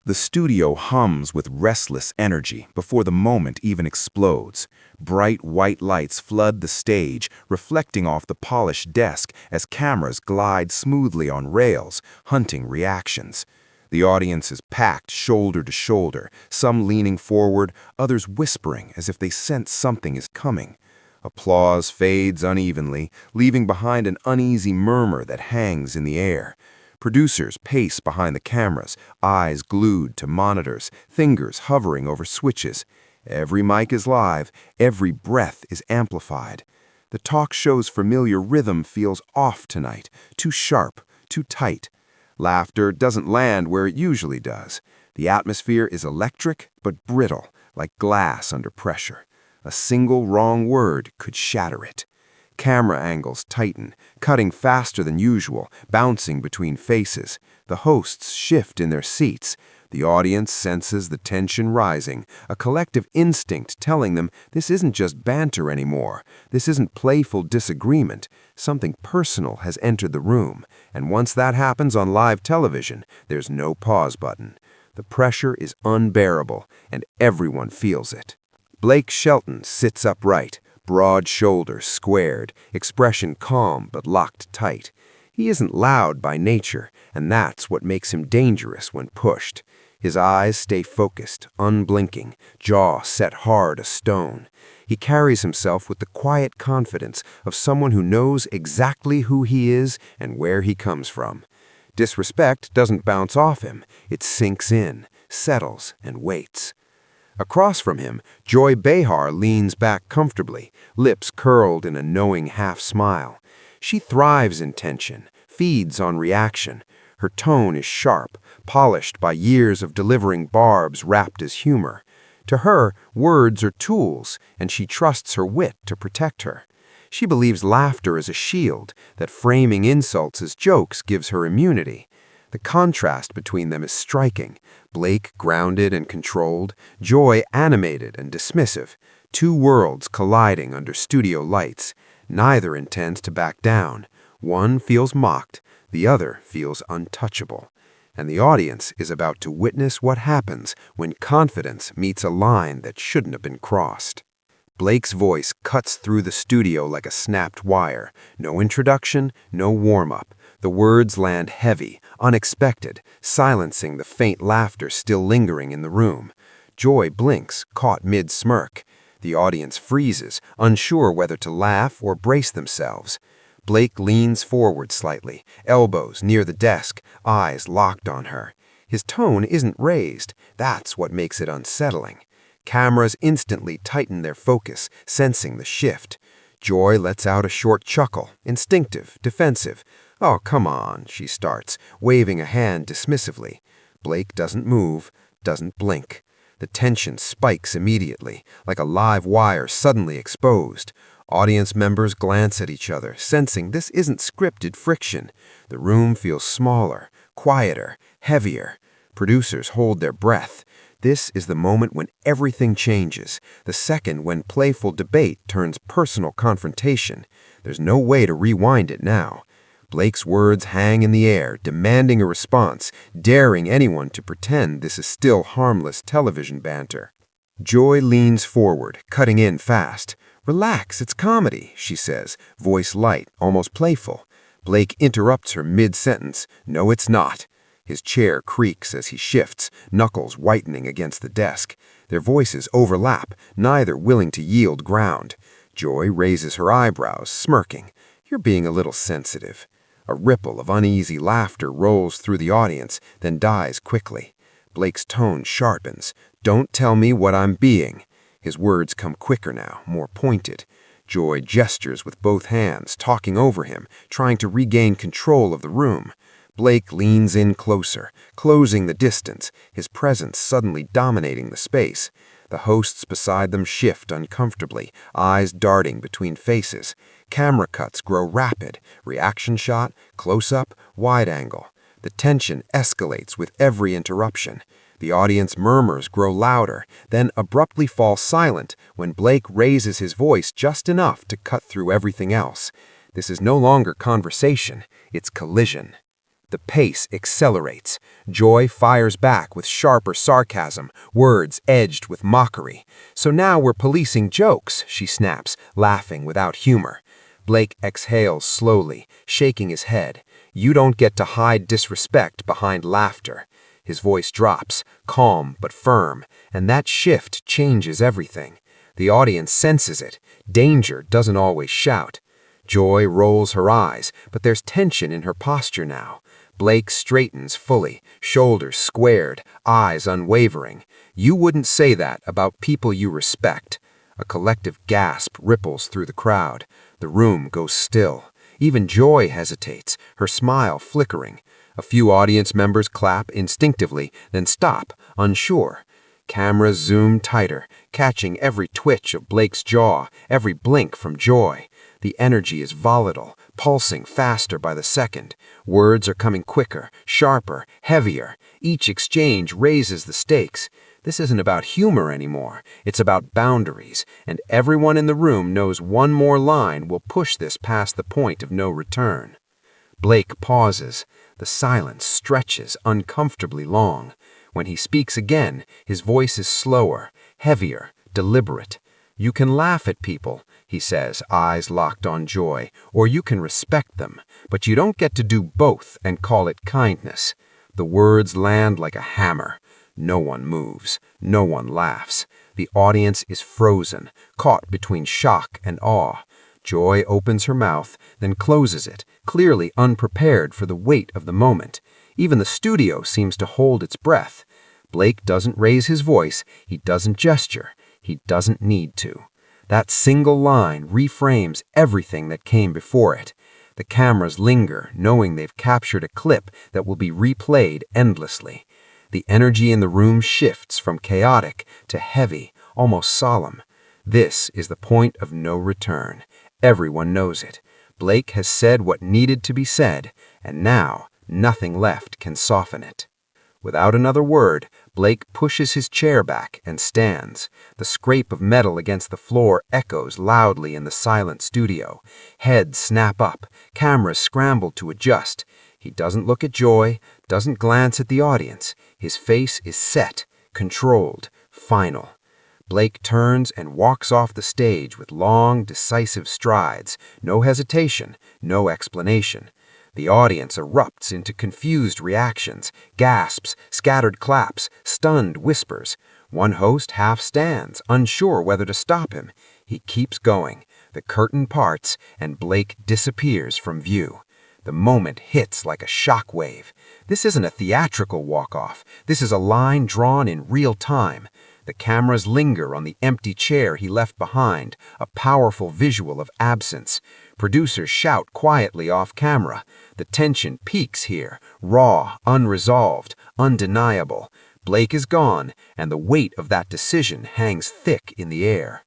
The studio hums with restless energy before the moment even explodes. Bright white lights flood the stage, reflecting off the polished desk as cameras glide smoothly on rails, hunting reactions. The audience is packed shoulder to shoulder, some leaning forward, others whispering as if they sense something is coming. Applause fades unevenly, leaving behind an uneasy murmur that hangs in the air. Producers pace behind the cameras, eyes glued to monitors, fingers hovering over switches. Every mic is live, every breath is amplified. The talk show's familiar rhythm feels off tonight, too sharp, too tight. Laughter doesn't land where it usually does. The atmosphere is electric but brittle, like glass under pressure. A single wrong word could shatter it. Camera angles tighten, cutting faster than usual, bouncing between faces. The hosts shift in their seats. The audience senses the tension rising, a collective instinct telling them this isn't just banter anymore. This isn't playful disagreement. Something personal has entered the room, and once that happens on live television, there's no pause button. The pressure is unbearable, and everyone feels it. Blake Shelton sits upright, broad shoulders squared, expression calm but locked tight. He isn't loud by nature, and that's what makes him dangerous when pushed. His eyes stay focused, unblinking, jaw set hard as stone. He carries himself with the quiet confidence of someone who knows exactly who he is and where he comes from. Disrespect doesn't bounce off him. It sinks in, settles, and waits. Across from him, Joy Behar leans back comfortably, lips curled in a knowing half-smile. She thrives in tension, feeds on reaction. Her tone is sharp, polished by years of delivering barbs wrapped as humor. To her, words are tools, and she trusts her wit to protect her. She believes laughter is a shield, that framing insults as jokes gives her immunity. The contrast between them is striking. Blake grounded and controlled, Joy animated and dismissive. Two worlds colliding under studio lights. Neither intends to back down. One feels mocked, the other feels untouchable. And the audience is about to witness what happens when confidence meets a line that shouldn't have been crossed. Blake's voice cuts through the studio like a snapped wire. No introduction, no warm-up. The words land heavy, unexpected, silencing the faint laughter still lingering in the room. Joy blinks, caught mid-smirk. The audience freezes, unsure whether to laugh or brace themselves. Blake leans forward slightly, elbows near the desk, eyes locked on her. His tone isn't raised. That's what makes it unsettling. Cameras instantly tighten their focus, sensing the shift. Joy lets out a short chuckle, instinctive, defensive. "Oh, come on," she starts, waving a hand dismissively. Blake doesn't move, doesn't blink. The tension spikes immediately, like a live wire suddenly exposed. Audience members glance at each other, sensing this isn't scripted friction. The room feels smaller, quieter, heavier. Producers hold their breath. This is the moment when everything changes, the second when playful debate turns personal confrontation. There's no way to rewind it now. Blake's words hang in the air, demanding a response, daring anyone to pretend this is still harmless television banter. Joy leans forward, cutting in fast. "Relax, it's comedy," she says, voice light, almost playful. Blake interrupts her mid-sentence. "No, it's not." His chair creaks as he shifts, knuckles whitening against the desk. Their voices overlap, neither willing to yield ground. Joy raises her eyebrows, smirking. "You're being a little sensitive." A ripple of uneasy laughter rolls through the audience, then dies quickly. Blake's tone sharpens. "Don't tell me what I'm being." His words come quicker now, more pointed. Joy gestures with both hands, talking over him, trying to regain control of the room. Blake leans in closer, closing the distance, his presence suddenly dominating the space. The hosts beside them shift uncomfortably, eyes darting between faces. Camera cuts grow rapid, reaction shot, close-up, wide angle. The tension escalates with every interruption. The audience murmurs grow louder, then abruptly fall silent when Blake raises his voice just enough to cut through everything else. This is no longer conversation, it's collision. The pace accelerates. Joy fires back with sharper sarcasm, words edged with mockery. "So now we're policing jokes," she snaps, laughing without humor. Blake exhales slowly, shaking his head. "You don't get to hide disrespect behind laughter." His voice drops, calm but firm, and that shift changes everything. The audience senses it. Danger doesn't always shout. Joy rolls her eyes, but there's tension in her posture now. Blake straightens fully, shoulders squared, eyes unwavering. "You wouldn't say that about people you respect." A collective gasp ripples through the crowd. The room goes still. Even Joy hesitates, her smile flickering. A few audience members clap instinctively, then stop, unsure. Cameras zoom tighter, catching every twitch of Blake's jaw, every blink from Joy. The energy is volatile, pulsing faster by the second. Words are coming quicker, sharper, heavier. Each exchange raises the stakes. This isn't about humor anymore. It's about boundaries, and everyone in the room knows one more line will push this past the point of no return. Blake pauses. The silence stretches uncomfortably long. When he speaks again, his voice is slower, heavier, deliberate. "You can laugh at people," he says, eyes locked on Joy, "or you can respect them, but you don't get to do both and call it kindness." The words land like a hammer. No one moves. No one laughs. The audience is frozen, caught between shock and awe. Joy opens her mouth, then closes it, clearly unprepared for the weight of the moment. Even the studio seems to hold its breath. Blake doesn't raise his voice. He doesn't gesture. He doesn't need to. That single line reframes everything that came before it. The cameras linger, knowing they've captured a clip that will be replayed endlessly. The energy in the room shifts from chaotic to heavy, almost solemn. This is the point of no return. Everyone knows it. Blake has said what needed to be said, and now nothing left can soften it. Without another word, Blake pushes his chair back and stands. The scrape of metal against the floor echoes loudly in the silent studio. Heads snap up, cameras scramble to adjust. He doesn't look at Joy, doesn't glance at the audience. His face is set, controlled, final. Blake turns and walks off the stage with long, decisive strides. No hesitation, no explanation. The audience erupts into confused reactions, gasps, scattered claps, stunned whispers. One host half stands, unsure whether to stop him. He keeps going. The curtain parts, and Blake disappears from view. The moment hits like a shock wave. This isn't a theatrical walk-off. This is a line drawn in real time. The cameras linger on the empty chair he left behind, a powerful visual of absence. Producers shout quietly off camera. The tension peaks here, raw, unresolved, undeniable. Blake is gone, and the weight of that decision hangs thick in the air.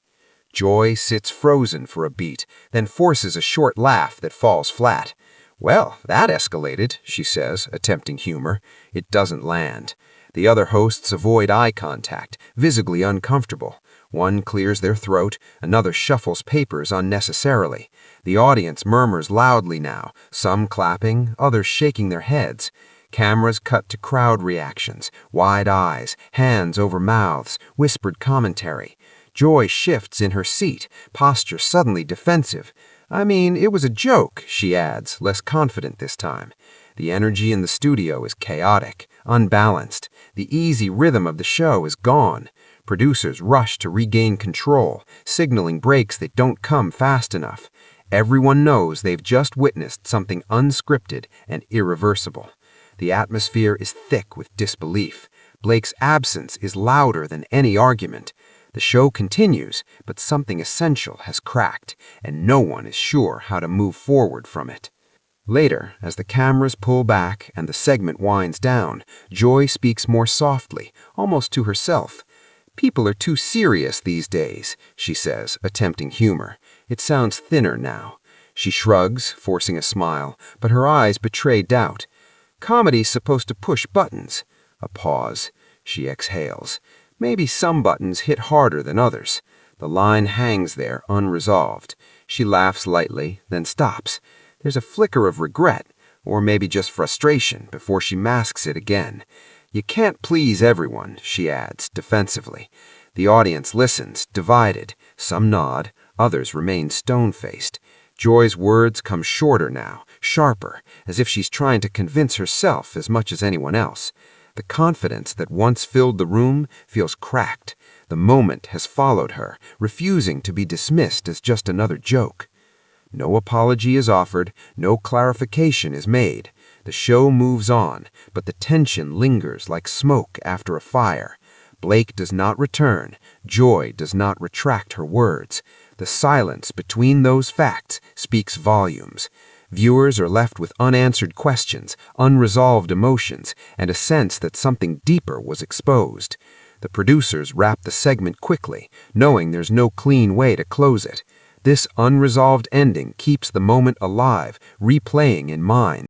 Joy sits frozen for a beat, then forces a short laugh that falls flat. "Well, that escalated," she says, attempting humor. It doesn't land. The other hosts avoid eye contact, visibly uncomfortable. One clears their throat, another shuffles papers unnecessarily. The audience murmurs loudly now, some clapping, others shaking their heads. Cameras cut to crowd reactions, wide eyes, hands over mouths, whispered commentary. Joy shifts in her seat, posture suddenly defensive. "I mean, it was a joke," she adds, less confident this time. The energy in the studio is chaotic, unbalanced. The easy rhythm of the show is gone. Producers rush to regain control, signaling breaks that don't come fast enough. Everyone knows they've just witnessed something unscripted and irreversible. The atmosphere is thick with disbelief. Blake's absence is louder than any argument. The show continues, but something essential has cracked, and no one is sure how to move forward from it. Later, as the cameras pull back and the segment winds down, Joy speaks more softly, almost to herself. "People are too serious these days," she says, attempting humor. It sounds thinner now. She shrugs, forcing a smile, but her eyes betray doubt. "Comedy's supposed to push buttons." A pause. She exhales. "Maybe some buttons hit harder than others." The line hangs there, unresolved. She laughs lightly, then stops. There's a flicker of regret. or maybe just frustration before she masks it again. You can't please everyone, she adds, defensively. The audience listens, divided. Some nod, others remain stone-faced. Joy's words come shorter now, sharper, as if she's trying to convince herself as much as anyone else. The confidence that once filled the room feels cracked. The moment has followed her, refusing to be dismissed as just another joke. No apology is offered, no clarification is made. The show moves on, but the tension lingers like smoke after a fire. Blake does not return. Joy does not retract her words. The silence between those facts speaks volumes. Viewers are left with unanswered questions, unresolved emotions, and a sense that something deeper was exposed. The producers wrap the segment quickly, knowing there's no clean way to close it. This unresolved ending keeps the moment alive, replaying in mind.